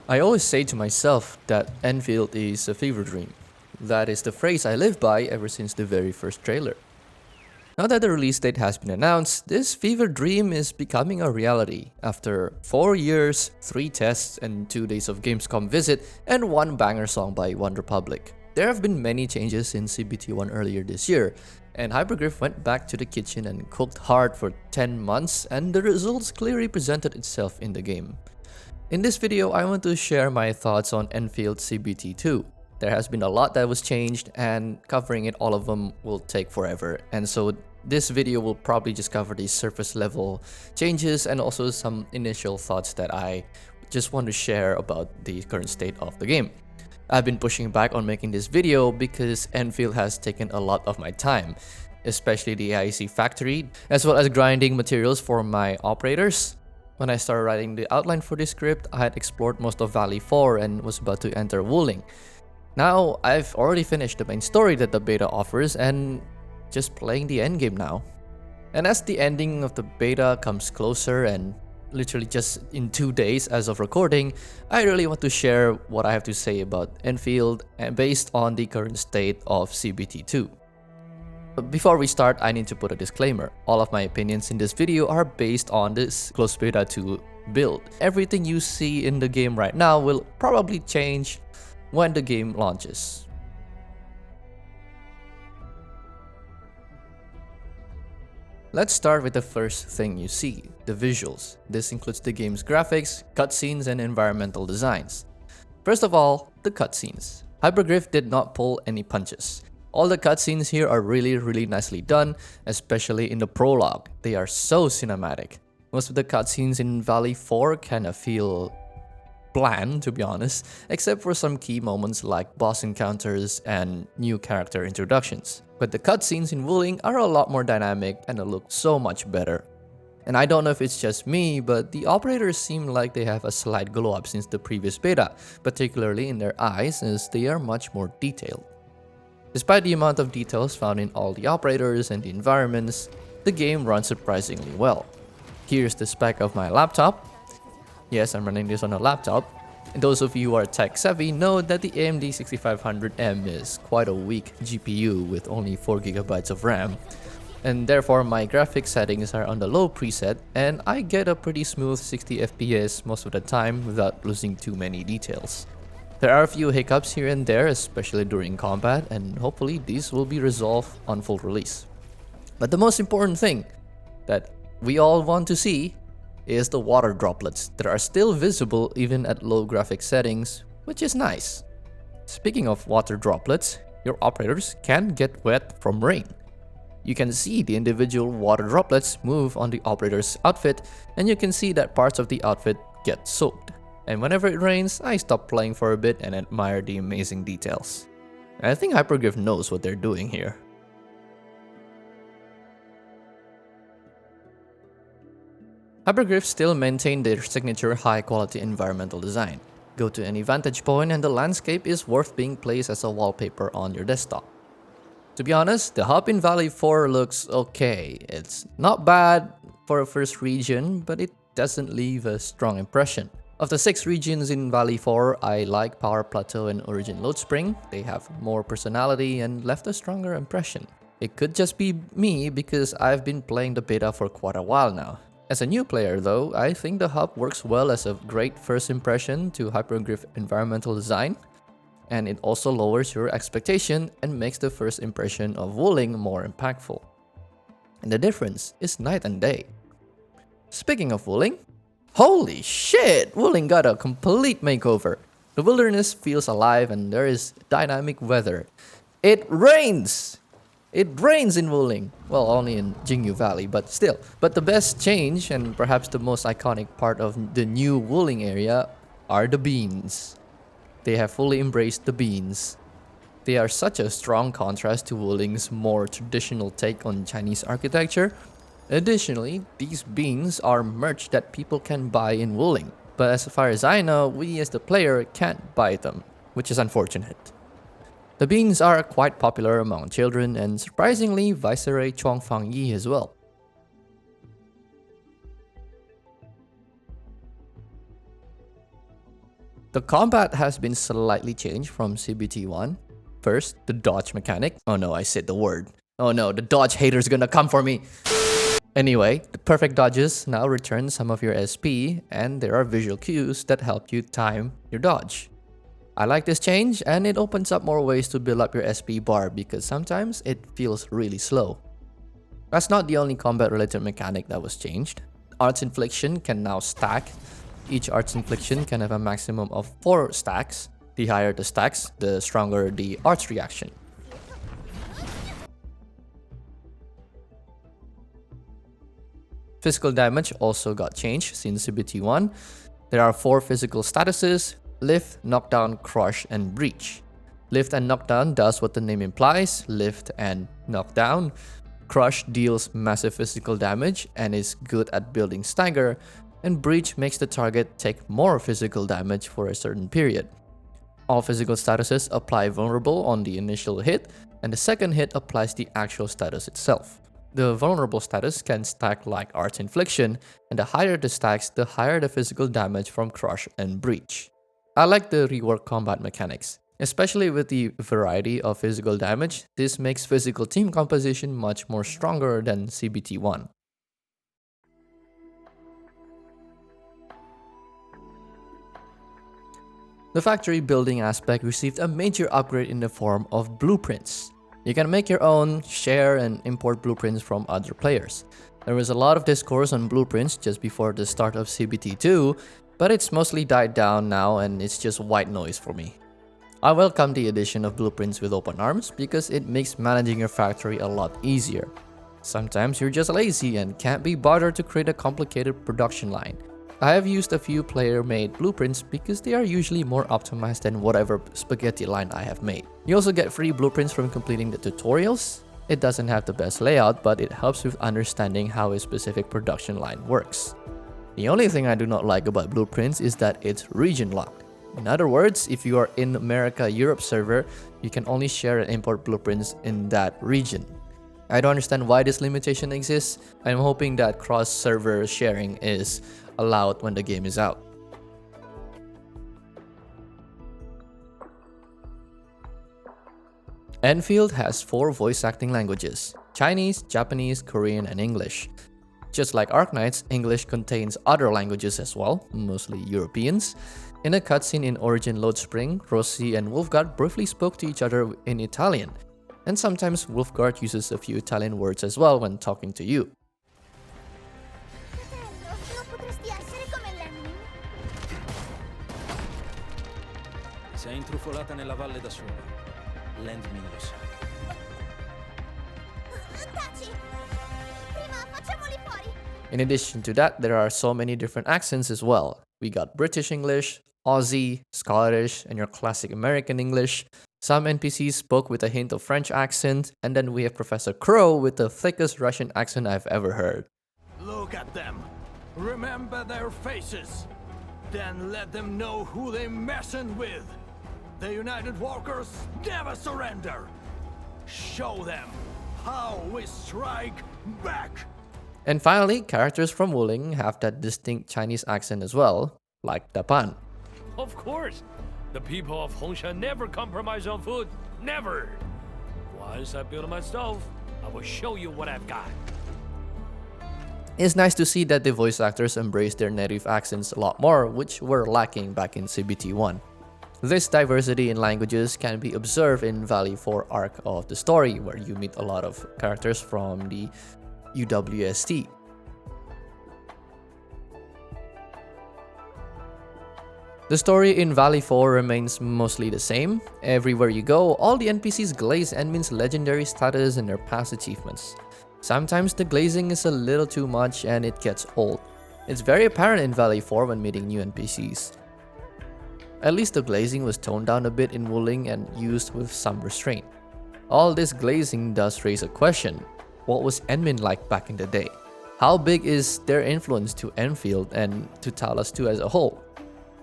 I always say to myself that Enfield is a fever dream. That is the phrase I live by ever since the very first trailer. Now that the release date has been announced, this fever dream is becoming a reality after 4 years, 3 tests, and 2 days of Gamescom visit, and 1 banger song by OneRepublic. There have been many changes since CBT1 earlier this year, and Hypergriff went back to the kitchen and cooked hard for 10 months, and the results clearly presented itself in the game. In this video, I want to share my thoughts on Enfield CBT2. There has been a lot that was changed, and covering it all of them will take forever, and so this video will probably just cover the surface level changes and also some initial thoughts that I just want to share about the current state of the game. I've been pushing back on making this video because Enfield has taken a lot of my time, especially the AIC factory, as well as grinding materials for my operators. When I started writing the outline for this script, I had explored most of Valley 4 and was about to enter Wuling. Now, I've already finished the main story that the beta offers and just playing the endgame now. And as the ending of the beta comes closer and literally just in 2 days as of recording, I really want to share what I have to say about Enfield and based on the current state of CBT2. But before we start, I need to put a disclaimer. All of my opinions in this video are based on this closed beta 2 build. Everything you see in the game right now will probably change when the game launches. Let's start with the first thing you see, the visuals. This includes the game's graphics, cutscenes, and environmental designs. First of all, the cutscenes. Hypergriff did not pull any punches. All the cutscenes here are really nicely done, especially in the prologue. They are so cinematic. Most of the cutscenes in Valley 4 kinda feel bland, to be honest, except for some key moments like boss encounters and new character introductions. But the cutscenes in Wuling are a lot more dynamic and they look so much better. And I don't know if it's just me, but the operators seem like they have a slight glow up since the previous beta, particularly in their eyes as they are much more detailed. Despite the amount of details found in all the operators and the environments, the game runs surprisingly well. Here's the spec of my laptop. Yes, I'm running this on a laptop. And those of you who are tech savvy know that the AMD 6500M is quite a weak GPU with only 4GB of RAM. And therefore my graphics settings are on the low preset and I get a pretty smooth 60 FPS most of the time without losing too many details. There are a few hiccups here and there, especially during combat, and hopefully these will be resolved on full release. But the most important thing that we all want to see is the water droplets that are still visible even at low graphic settings, which is nice. Speaking of water droplets, your operators can get wet from rain. You can see the individual water droplets move on the operator's outfit, and you can see that parts of the outfit get soaked. And whenever it rains, I stop playing for a bit and admire the amazing details. And I think Hypergriff knows what they're doing here. Hypergriff still maintain their signature high-quality environmental design. Go to any vantage point and the landscape is worth being placed as a wallpaper on your desktop. To be honest, the hub in Valley 4 looks okay. It's not bad for a first region, but it doesn't leave a strong impression. Of the 6 regions in Valley 4, I like Power Plateau and Origin Load Spring. They have more personality and left a stronger impression. It could just be me because I've been playing the beta for quite a while now. As a new player though, I think the hub works well as a great first impression to Hypergriff environmental design, and it also lowers your expectation and makes the first impression of Wuling more impactful. And the difference is night and day. Speaking of Wuling, holy shit! Wuling got a complete makeover. The wilderness feels alive and there is dynamic weather. It rains! It rains in Wuling. Well, only in Jingyu Valley, but still. But the best change, and perhaps the most iconic part of the new Wuling area, are the beans. They have fully embraced the beans. They are such a strong contrast to Wuling's more traditional take on Chinese architecture. Additionally, these beans are merch that people can buy in Wuling, but as far as I know, we as the player can't buy them, which is unfortunate. The beans are quite popular among children and surprisingly Viceroy Chuang Fang Yi as well. The combat has been slightly changed from CBT1. First, the dodge mechanic. Oh no, I said the word. Oh no, the dodge hater's gonna come for me. Anyway, the perfect dodges now return some of your SP, and there are visual cues that help you time your dodge. I like this change, and it opens up more ways to build up your SP bar because sometimes it feels really slow. That's not the only combat-related mechanic that was changed. Arts Infliction can now stack. Each Arts Infliction can have a maximum of 4 stacks. The higher the stacks, the stronger the arts reaction. Physical damage also got changed since CBT1. There are 4 physical statuses: Lift, Knockdown, Crush, and Breach. Lift and Knockdown does what the name implies, lift and knockdown. Crush deals massive physical damage and is good at building stagger, and Breach makes the target take more physical damage for a certain period. All physical statuses apply vulnerable on the initial hit, and the second hit applies the actual status itself. The vulnerable status can stack like Arts Infliction, and the higher the stacks, the higher the physical damage from Crush and Breach. I like the rework combat mechanics. Especially with the variety of physical damage, this makes physical team composition much more stronger than CBT1. The factory building aspect received a major upgrade in the form of blueprints. You can make your own, share, and import blueprints from other players. There was a lot of discourse on blueprints just before the start of CBT2, but it's mostly died down now and it's just white noise for me. I welcome the addition of blueprints with open arms because it makes managing your factory a lot easier. Sometimes you're just lazy and can't be bothered to create a complicated production line. I have used a few player-made blueprints because they are usually more optimized than whatever spaghetti line I have made. You also get free blueprints from completing the tutorials. It doesn't have the best layout, but it helps with understanding how a specific production line works. The only thing I do not like about blueprints is that it's region locked. In other words, if you are in America-Europe server, you can only share and import blueprints in that region. I don't understand why this limitation exists. I'm hoping that cross-server sharing is allowed when the game is out. Endfield has 4 voice acting languages: Chinese, Japanese, Korean, and English. Just like Arknights, English contains other languages as well, mostly Europeans. In a cutscene in Origin Load Spring, Rossi and Wolfguard briefly spoke to each other in Italian, and sometimes Wolfguard uses a few Italian words as well when talking to you. Sei intrufolata nella valle da sola. Lend me your side. In addition to that, there are so many different accents as well. We got British English, Aussie, Scottish, and your classic American English. Some NPCs spoke with a hint of French accent, and then we have Professor Crow with the thickest Russian accent I've ever heard. Look at them. Remember their faces. Then let them know who they're messing with. The United Walkers never surrender. Show them how we strike back. And finally, characters from Wuling have that distinct Chinese accent as well, like Dapan. Of course. The people of Hongsha never compromise on food. Never. Once I build my stove, I will show you what I've got. It's nice to see that the voice actors embrace their native accents a lot more, which were lacking back in CBT1. This diversity in languages can be observed in Valley 4 arc of the story, where you meet a lot of characters from the UWST. The story in Valley 4 remains mostly the same. Everywhere you go, all the NPCs glaze Enmin's legendary status and their past achievements. Sometimes the glazing is a little too much and it gets old. It's very apparent in Valley 4 when meeting new NPCs. At least the glazing was toned down a bit in Wuling and used with some restraint. All this glazing does raise a question. What was Enmin like back in the day? How big is their influence to Endfield and to Talos 2 as a whole?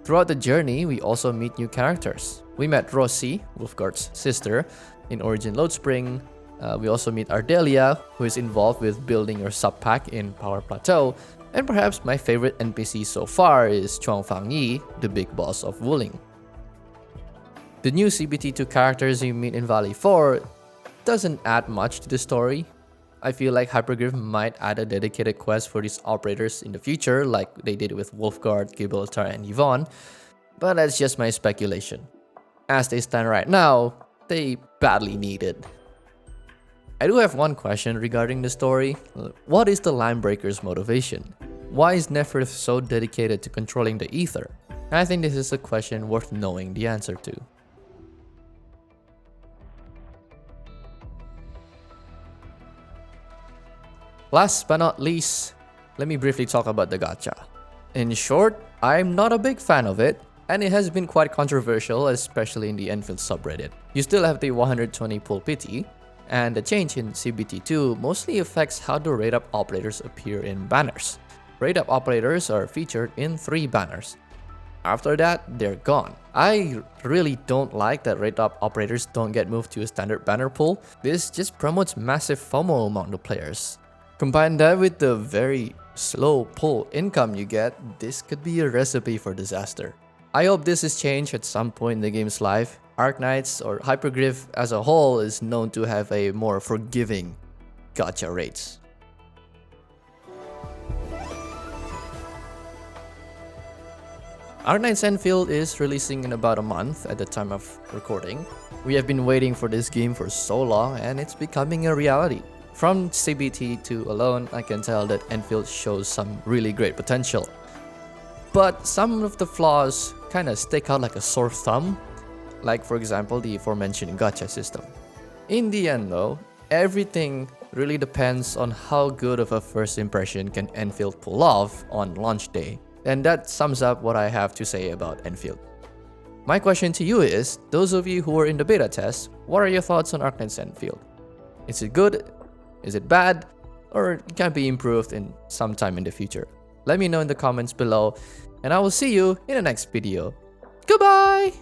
Throughout the journey, we also meet new characters. We met Rossi, Wolfguard's sister, in Origin Load Spring. We also meet Ardelia, who is involved with building your sub-pack in Power Plateau. And perhaps my favorite NPC so far is Chuang Yi, the big boss of Wuling. The new CBT2 characters you meet in Valley 4 doesn't add much to the story. I feel like Hypergriff might add a dedicated quest for these operators in the future, like they did with Wolfguard, Gibraltar, and Yvonne, but that's just my speculation. As they stand right now, they badly need it. I do have one question regarding the story. What is the Linebreaker's motivation? Why is Neferth so dedicated to controlling the ether? And I think this is a question worth knowing the answer to. Last but not least, let me briefly talk about the gacha. In short, I'm not a big fan of it, and it has been quite controversial, especially in the Endfield subreddit. You still have the 120 pull pity, and the change in CBT2 mostly affects how the rate-up operators appear in banners. Rate-up operators are featured in 3 banners. After that, they're gone. I really don't like that rate-up operators don't get moved to a standard banner pool. This just promotes massive FOMO among the players. Combine that with the very slow pull income you get, this could be a recipe for disaster. I hope this is changed at some point in the game's life. Arknights or Hypergriff as a whole is known to have a more forgiving gacha rates. Arknights Endfield is releasing in about a month at the time of recording. We have been waiting for this game for so long and it's becoming a reality. From CBT2 alone, I can tell that Endfield shows some really great potential. But some of the flaws kinda stick out like a sore thumb, like for example the aforementioned gacha system. In the end though, everything really depends on how good of a first impression can Endfield pull off on launch day. And that sums up what I have to say about Endfield. My question to you is, those of you who are in the beta test, what are your thoughts on Arknights Endfield? Is it good? Is it bad? Or it can be improved in some time in the future? Let me know in the comments below, and I will see you in the next video. Goodbye!